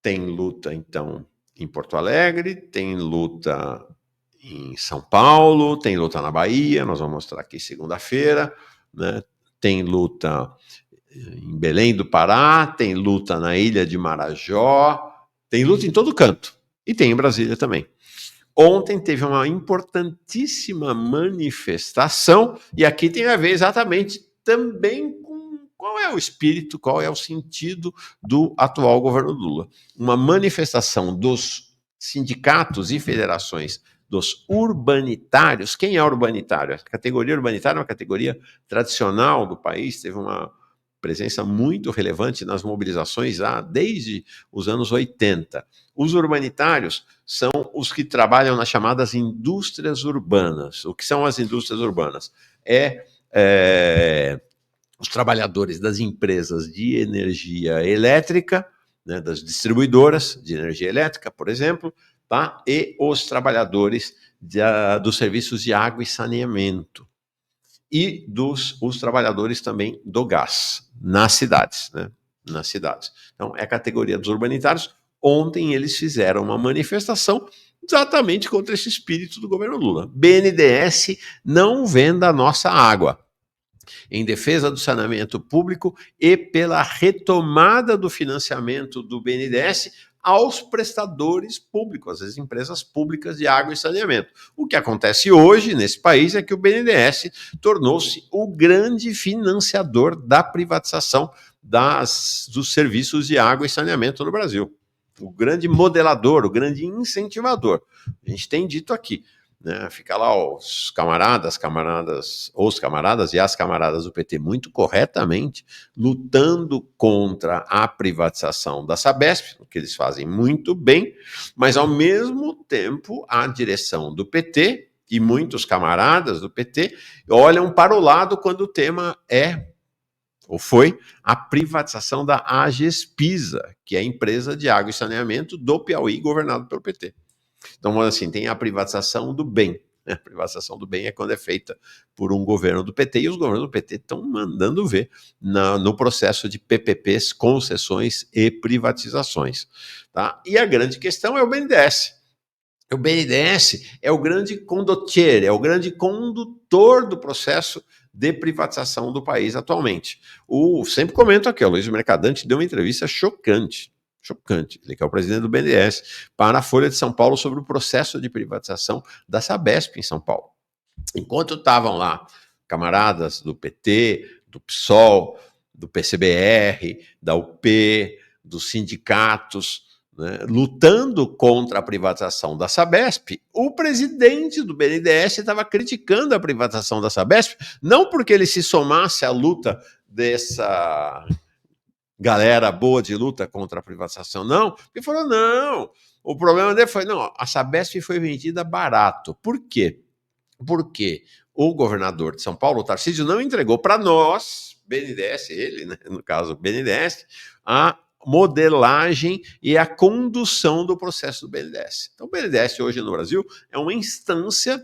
tem luta, então, em Porto Alegre, tem luta em São Paulo, tem luta na Bahia, nós vamos mostrar aqui segunda-feira, né? Tem luta em Belém do Pará, tem luta na Ilha de Marajó, tem luta em todo canto, e tem em Brasília também. Ontem teve uma importantíssima manifestação, e aqui tem a ver exatamente também com qual é o espírito, qual é o sentido do atual governo Lula. Uma manifestação dos sindicatos e federações dos urbanitários. Quem é urbanitário? A categoria urbanitária é uma categoria tradicional do país, teve uma presença muito relevante nas mobilizações desde os anos 80. Os urbanitários são os que trabalham nas chamadas indústrias urbanas. O que são as indústrias urbanas? Os trabalhadores das empresas de energia elétrica, né, das distribuidoras de energia elétrica, por exemplo, tá? E os trabalhadores dos serviços de água e saneamento. E os trabalhadores também do gás, nas cidades, né? Nas cidades. Então, é a categoria dos urbanitários. Ontem eles fizeram uma manifestação exatamente contra esse espírito do governo Lula. BNDES não venda a nossa água. Em defesa do saneamento público e pela retomada do financiamento do BNDES aos prestadores públicos, às empresas públicas de água e saneamento. O que acontece hoje nesse país é que o BNDES tornou-se o grande financiador da privatização dos serviços de água e saneamento no Brasil. O grande modelador, o grande incentivador. A gente tem dito aqui, né? Fica lá os camaradas e as camaradas do PT muito corretamente lutando contra a privatização da Sabesp, o que eles fazem muito bem, mas ao mesmo tempo a direção do PT e muitos camaradas do PT olham para o lado quando o tema foi a privatização da Agespisa, que é a empresa de água e saneamento do Piauí, governado pelo PT. Então, assim, tem a privatização do bem. A privatização do bem é quando é feita por um governo do PT, e os governos do PT estão mandando ver no processo de PPPs, concessões e privatizações. Tá? E a grande questão é o BNDES. O BNDES é o grande condottiere, é o grande condutor do processo de privatização do país atualmente. Sempre comento aqui, o Luiz Mercadante deu uma entrevista chocante, ele que é o presidente do BNDES, para a Folha de São Paulo sobre o processo de privatização da Sabesp em São Paulo. Enquanto estavam lá camaradas do PT, do PSOL, do PCBR, da UP, dos sindicatos, né, lutando contra a privatização da Sabesp, o presidente do BNDES estava criticando a privatização da Sabesp, não porque ele se somasse à luta dessa galera boa de luta contra a privatização, não, porque falou, não, o problema dele foi, não, a Sabesp foi vendida barato. Por quê? Porque o governador de São Paulo, o Tarcísio, não entregou para nós, BNDES, ele, né, no caso, BNDES, a modelagem e a condução do processo do BNDES. Então, o BNDES hoje no Brasil é uma instância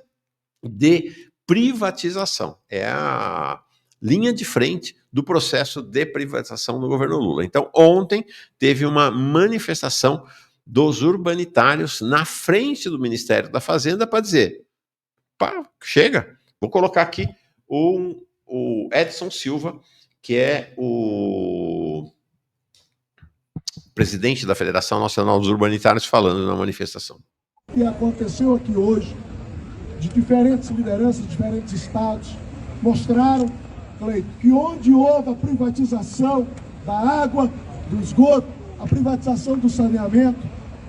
de privatização, é a linha de frente do processo de privatização do governo Lula. Então, ontem teve uma manifestação dos urbanitários na frente do Ministério da Fazenda para dizer, chega, vou colocar aqui o Edson Silva, que é o presidente da Federação Nacional dos Urbanitários, falando na manifestação. O que aconteceu aqui hoje, de diferentes lideranças, de diferentes estados, mostraram, Cleito, que onde houve a privatização da água, do esgoto, a privatização do saneamento,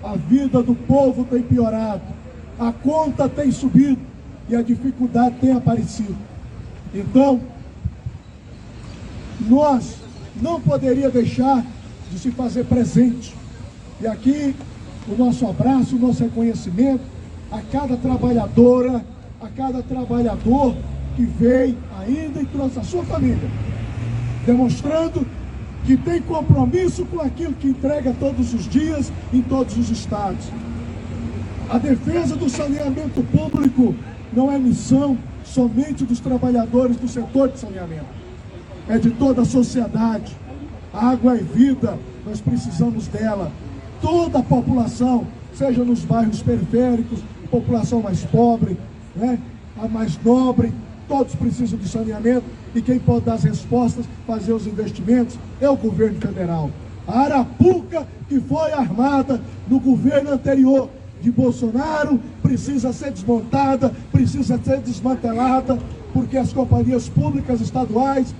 a vida do povo tem piorado, a conta tem subido e a dificuldade tem aparecido. Então, nós não poderíamos deixar de se fazer presente. E aqui, o nosso abraço, o nosso reconhecimento a cada trabalhadora, a cada trabalhador que veio ainda e trouxe a sua família, demonstrando que tem compromisso com aquilo que entrega todos os dias em todos os estados. A defesa do saneamento público não é missão somente dos trabalhadores do setor de saneamento, é de toda a sociedade. A água é vida, nós precisamos dela. toda a população, seja nos bairros periféricos, população mais pobre, né, a mais nobre, todos precisam de saneamento, e quem pode dar as respostas, fazer os investimentos, é o governo federal. A Arapuca, que foi armada no governo anterior de Bolsonaro, precisa ser desmontada, precisa ser desmantelada, porque as companhias públicas estaduais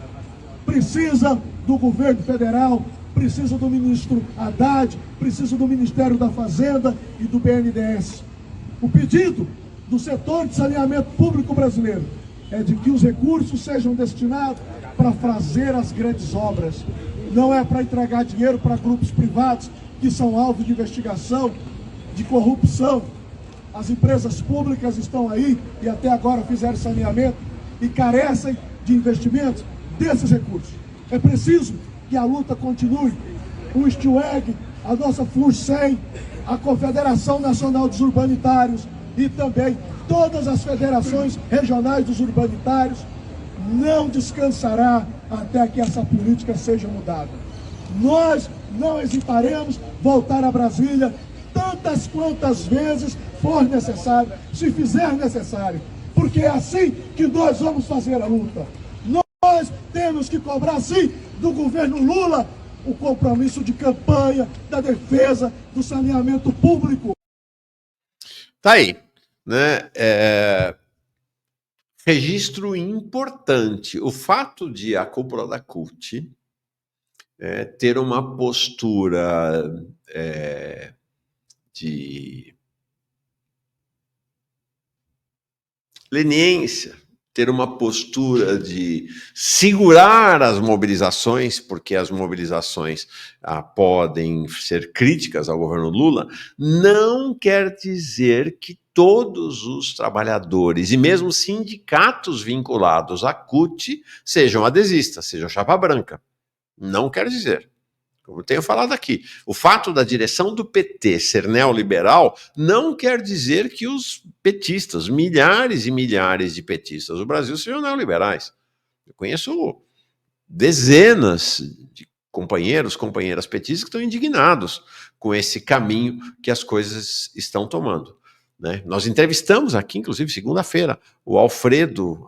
precisam do governo federal, precisam do ministro Haddad, precisam do Ministério da Fazenda e do BNDES. O pedido do setor de saneamento público brasileiro é de que os recursos sejam destinados para fazer as grandes obras. Não é para entregar dinheiro para grupos privados que são alvo de investigação, de corrupção. As empresas públicas estão aí e até agora fizeram saneamento e carecem de investimentos desses recursos. É preciso que a luta continue. O STUEG, a nossa FURSEM, a Confederação Nacional dos Urbanitários e também todas as federações regionais dos urbanitários não descansará até que essa política seja mudada. Nós não hesitaremos voltar a Brasília tantas quantas vezes for necessário, se fizer necessário, porque é assim que nós vamos fazer a luta. Nós temos que cobrar, sim, do governo Lula o compromisso de campanha, da defesa, do saneamento público. Tá aí, né? Registro importante. O fato de a cúpula da CUT ter uma postura de leniência, ter uma postura de segurar as mobilizações, porque as mobilizações podem ser críticas ao governo Lula, não quer dizer que todos os trabalhadores e mesmo sindicatos vinculados à CUT sejam adesistas, sejam chapa branca. Não quer dizer. Como eu tenho falado aqui, o fato da direção do PT ser neoliberal não quer dizer que os petistas, milhares e milhares de petistas do Brasil, sejam neoliberais. Eu conheço dezenas de companheiros, companheiras petistas que estão indignados com esse caminho que as coisas estão tomando, né? Nós entrevistamos aqui, inclusive, segunda-feira, o Alfredo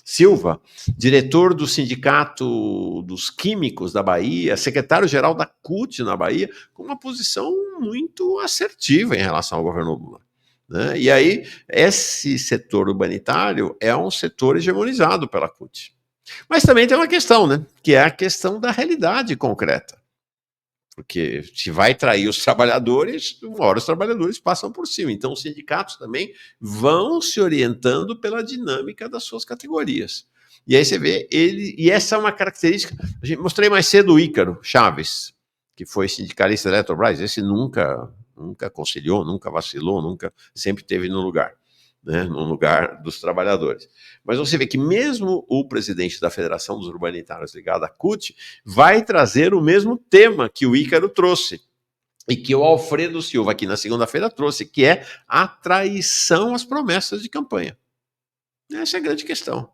Silva, diretor do Sindicato dos Químicos da Bahia, secretário-geral da CUT na Bahia, com uma posição muito assertiva em relação ao governo Lula, né? E aí, esse setor urbanitário é um setor hegemonizado pela CUT. Mas também tem uma questão, né? Que é a questão da realidade concreta. Porque se vai trair os trabalhadores, uma hora os trabalhadores passam por cima. Então, os sindicatos também vão se orientando pela dinâmica das suas categorias. E aí você vê, e essa é uma característica. Mostrei mais cedo o Ícaro Chaves, que foi sindicalista da Eletrobras. Esse nunca conciliou, nunca vacilou, sempre esteve no lugar, né, no lugar dos trabalhadores. Mas você vê que mesmo o presidente da Federação dos Urbanitários ligado à CUT vai trazer o mesmo tema que o Ícaro trouxe e que o Alfredo Silva aqui na segunda-feira trouxe, que é a traição às promessas de campanha. Essa é a grande questão.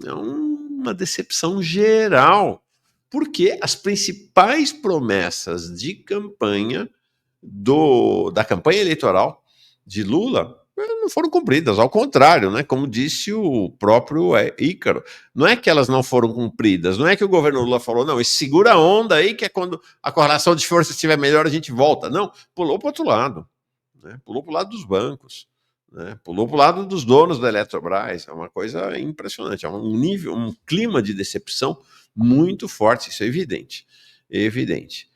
É uma decepção geral, porque as principais promessas de campanha da campanha eleitoral de Lula não foram cumpridas, ao contrário, né? Como disse o próprio Ícaro, não é que elas não foram cumpridas, não é que o governo Lula falou, não, segura a onda aí, que é quando a correlação de forças estiver melhor a gente volta. Não, pulou para o outro lado, né? Pulou para o lado dos bancos, né? Pulou para o lado dos donos da Eletrobras. É uma coisa impressionante, é um clima de decepção muito forte, isso é evidente, evidente.